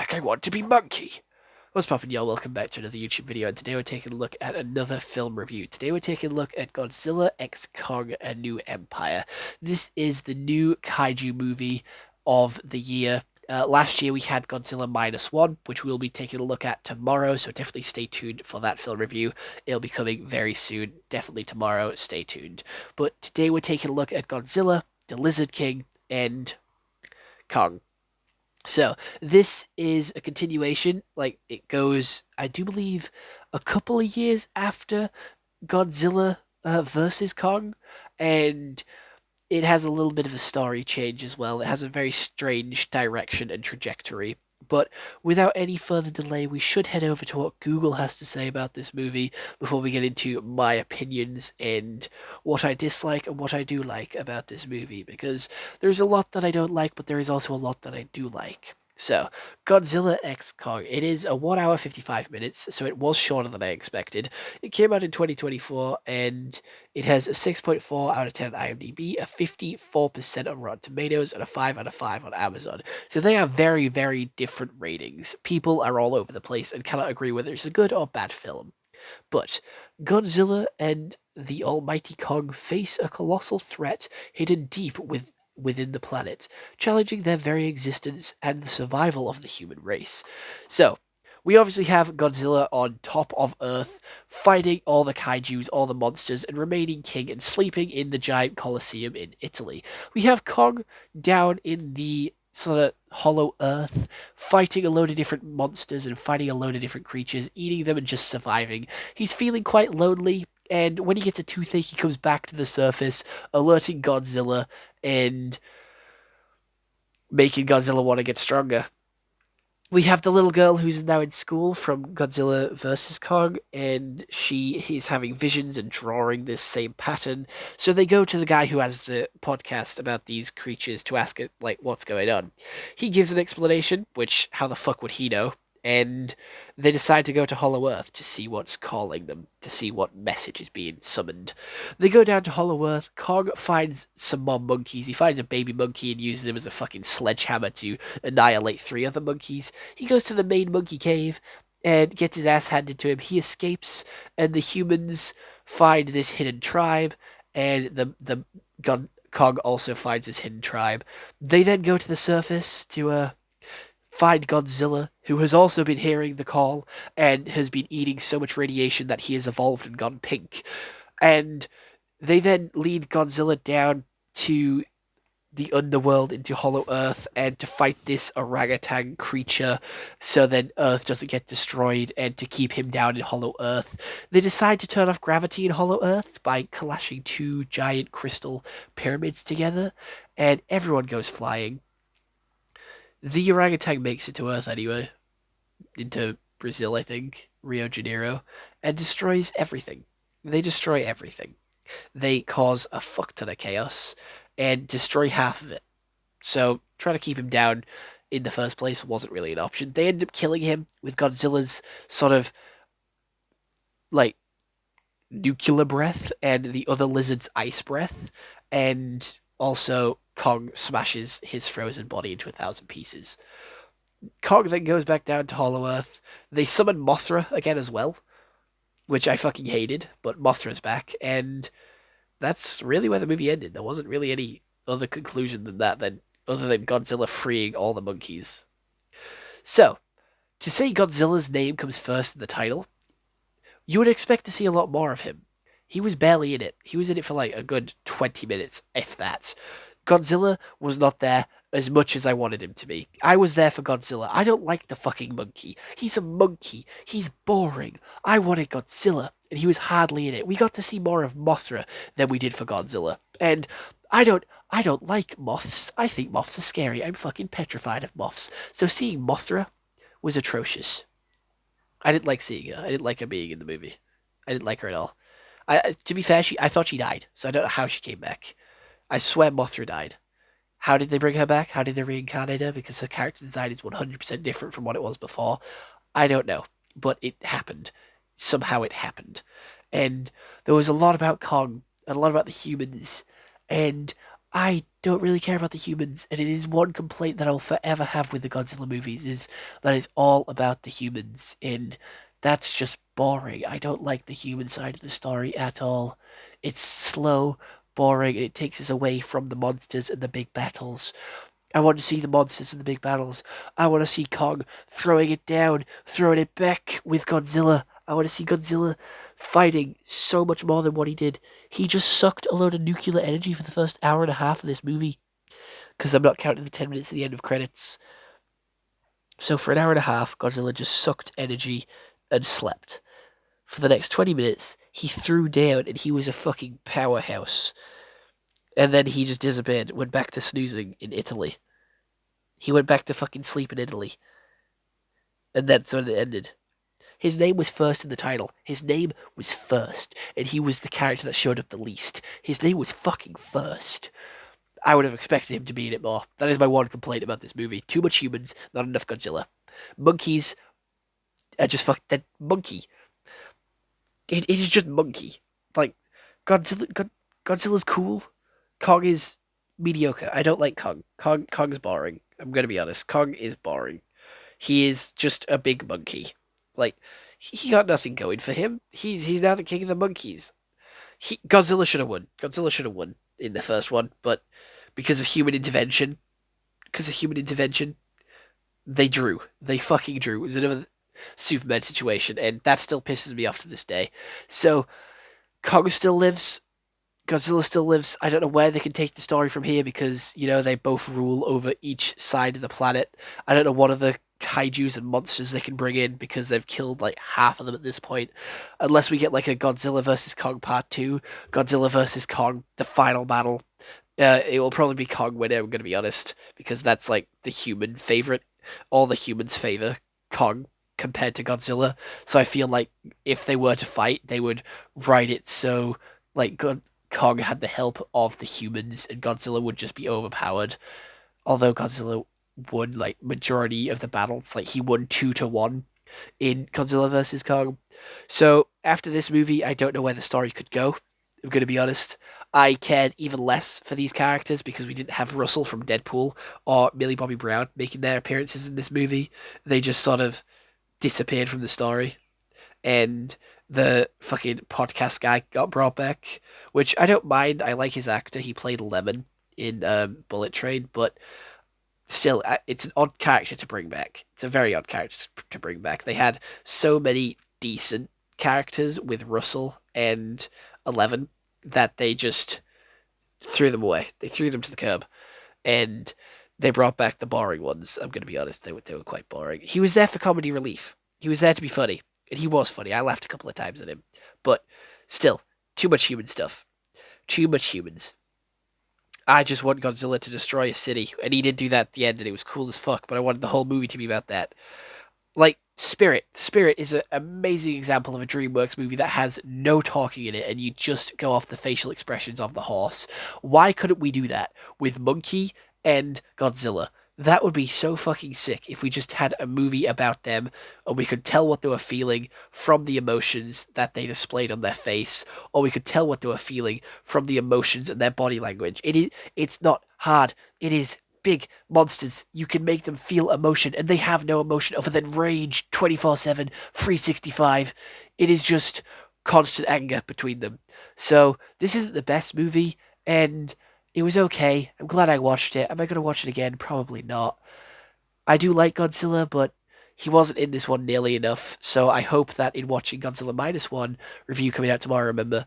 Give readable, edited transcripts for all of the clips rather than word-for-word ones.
like I want to be monkey. What's poppin', y'all? Welcome back to another YouTube video, and today we're taking a look at another film review. Today we're taking a look at Godzilla x Kong: A New Empire. This is the new kaiju movie of the year. Last year we had Godzilla Minus One, which we'll be taking a look at tomorrow, so definitely stay tuned for that film review. It'll be coming very soon, definitely tomorrow, stay tuned. But today we're taking a look at Godzilla, the Lizard King, and Kong. So this is a continuation. Like it goes, I do believe, a couple of years after Godzilla versus Kong, and it has a little bit of a story change as well. It has a very strange direction and trajectory. But without any further delay, we should head over to what Google has to say about this movie before we get into my opinions and what I dislike and what I do like about this movie, because there's a lot that I don't like, but there is also a lot that I do like. So, Godzilla x Kong. It is a 1 hour 55 minutes, so it was shorter than I expected. It came out in 2024, and it has a 6.4 out of 10 on IMDb, a 54% on Rotten Tomatoes, and a 5 out of 5 on Amazon. So they are very, very different ratings. People are all over the place and cannot agree whether it's a good or bad film. But Godzilla and the almighty Kong face a colossal threat hidden deep within the planet, challenging their very existence and the survival of the human race. So, we obviously have Godzilla on top of Earth, fighting all the kaijus, all the monsters, and remaining king and sleeping in the giant Colosseum in Italy. We have Kong down in the sort of hollow Earth, fighting a load of different monsters and fighting a load of different creatures, eating them and just surviving. He's feeling quite lonely, and when he gets a toothache, he comes back to the surface, alerting Godzilla and making Godzilla want to get stronger. We have the little girl who's now in school from Godzilla vs. Kong, and she is having visions and drawing this same pattern. So they go to the guy who has the podcast about these creatures to ask it, like, what's going on. He gives an explanation, which, how the fuck would he know? And they decide to go to Hollow Earth to see what's calling them, to see what message is being summoned. They go down to Hollow Earth. Kong finds some more monkeys. He finds a baby monkey and uses him as a fucking sledgehammer to annihilate 3 other monkeys. He goes to the main monkey cave and gets his ass handed to him. He escapes, and the humans find this hidden tribe, and the Kong also finds this hidden tribe. They then go to the surface to find Godzilla, who has also been hearing the call and has been eating so much radiation that he has evolved and gone pink. And they then lead Godzilla down to the underworld into Hollow Earth and to fight this orangutan creature so then Earth doesn't get destroyed and to keep him down in Hollow Earth. They decide to turn off gravity in Hollow Earth by clashing 2 giant crystal pyramids together, and everyone goes flying. The orangutan makes it to Earth anyway, into Brazil, I think, Rio de Janeiro, and destroys everything. They destroy everything. They cause a fuck ton of chaos and destroy half of it. So trying to keep him down in the first place wasn't really an option. They end up killing him with Godzilla's sort of like nuclear breath and the other lizard's ice breath, and also Kong smashes his frozen body into 1,000 pieces. Kong then goes back down to Hollow Earth. They summon Mothra again as well, which I fucking hated, but Mothra's back, and that's really where the movie ended. There wasn't really any other conclusion than that, other than Godzilla freeing all the monkeys. So, to say Godzilla's name comes first in the title, you would expect to see a lot more of him. He was barely in it. He was in it for like a good 20 minutes, if that. Godzilla was not there as much as I wanted him to be. I was there for Godzilla. I don't like the fucking monkey. He's a monkey. He's boring. I wanted Godzilla, and he was hardly in it. We got to see more of Mothra than we did for Godzilla. And I don't like moths. I think moths are scary. I'm fucking petrified of moths. So seeing Mothra was atrocious. I didn't like seeing her. I didn't like her being in the movie. I didn't like her at all. To be fair, I thought she died, so I don't know how she came back. I swear Mothra died. How did they bring her back? How did they reincarnate her? Because her character design is 100% different from what it was before. I don't know, but it happened. Somehow it happened. And there was a lot about Kong, and a lot about the humans, and I don't really care about the humans, and it is one complaint that I'll forever have with the Godzilla movies is that it's all about the humans, and that's just boring. I don't like the human side of the story at all. It's slow, boring, and it takes us away from the monsters and the big battles. I want to see the monsters and the big battles. I want to see Kong throwing it down, throwing it back with Godzilla. I want to see Godzilla fighting so much more than what he did. He just sucked a load of nuclear energy for the first hour and a half of this movie, because I'm not counting the 10 minutes at the end of credits. So for an hour and a half, Godzilla just sucked energy and slept. For the next 20 minutes, he threw down and he was a fucking powerhouse. And then he just disappeared, went back to snoozing in Italy. He went back to fucking sleep in Italy. And that's when it ended. His name was first in the title. His name was first. And he was the character that showed up the least. His name was fucking first. I would have expected him to be in it more. That is my one complaint about this movie. Too much humans, not enough Godzilla. Monkeys are just that monkey. It is just monkey. Like, Godzilla's cool. Kong is mediocre. I don't like Kong. Kong's boring. I'm gonna be honest. Kong is boring. He is just a big monkey. Like, he got nothing going for him. He's now the king of the monkeys. Godzilla should have won. Godzilla should have won in the first one, but because of human intervention, they drew. They fucking drew. It was another Superman situation, and that still pisses me off to this day. So, Kong still lives. Godzilla still lives. I don't know where they can take the story from here because, they both rule over each side of the planet. I don't know what other kaijus and monsters they can bring in because they've killed like half of them at this point. Unless we get like a Godzilla versus Kong Part 2, Godzilla versus Kong, the final battle. It will probably be Kong winning, I'm going to be honest, because that's like the human favorite. All the humans favor Kong compared to Godzilla. So I feel like if they were to fight, they would write it so like Kong had the help of the humans and Godzilla would just be overpowered. Although Godzilla won like majority of the battles, like he won 2-1 in Godzilla versus Kong. So after this movie, I don't know where the story could go. I'm going to be honest. I cared even less for these characters because we didn't have Russell from Deadpool or Millie Bobby Brown making their appearances in this movie. They just sort of disappeared from the story. And the fucking podcast guy got brought back, which I don't mind. I like his actor. He played Lemon in Bullet Train, but still, it's an odd character to bring back. It's a very odd character to bring back. They had so many decent characters with Russell and Eleven that they just threw them away. They threw them to the curb, and they brought back the boring ones. I'm going to be honest; they were quite boring. He was there for comedy relief. He was there to be funny, and he was funny. I laughed a couple of times at him, but still, too much human stuff. Too much humans. I just want Godzilla to destroy a city, and he did do that at the end, and it was cool as fuck. But I wanted the whole movie to be about that. Like Spirit. Spirit is an amazing example of a DreamWorks movie that has no talking in it, and you just go off the facial expressions of the horse. Why couldn't we do that with Monkey and Godzilla? That would be so fucking sick if we just had a movie about them and we could tell what they were feeling from the emotions that they displayed on their face, or we could tell what they were feeling from the emotions and their body language. It's not hard. It is big monsters. You can make them feel emotion, and they have no emotion other than rage 24/7, 365. It is just constant anger between them. So this isn't the best movie, and it was okay. I'm glad I watched it. Am I going to watch it again? Probably not. I do like Godzilla, but he wasn't in this one nearly enough. So I hope that in watching Godzilla -1 review coming out tomorrow, remember,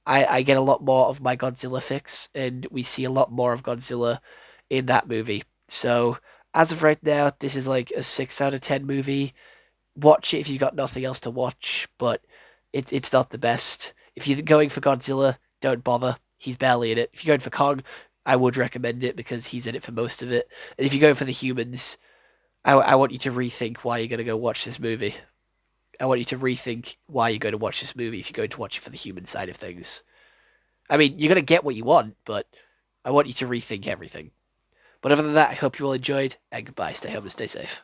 I get a lot more of my Godzilla fix, and we see a lot more of Godzilla in that movie. So as of right now, this is like a 6 out of 10 movie. Watch it if you've got nothing else to watch, but it's not the best. If you're going for Godzilla, don't bother. He's barely in it. If you're going for Kong, I would recommend it because he's in it for most of it. And if you're going for the humans, I want you to rethink why you're going to go watch this movie. I want you to rethink why you're going to watch this movie if you're going to watch it for the human side of things. I mean, you're going to get what you want, but I want you to rethink everything. But other than that, I hope you all enjoyed, and goodbye. Stay home and stay safe.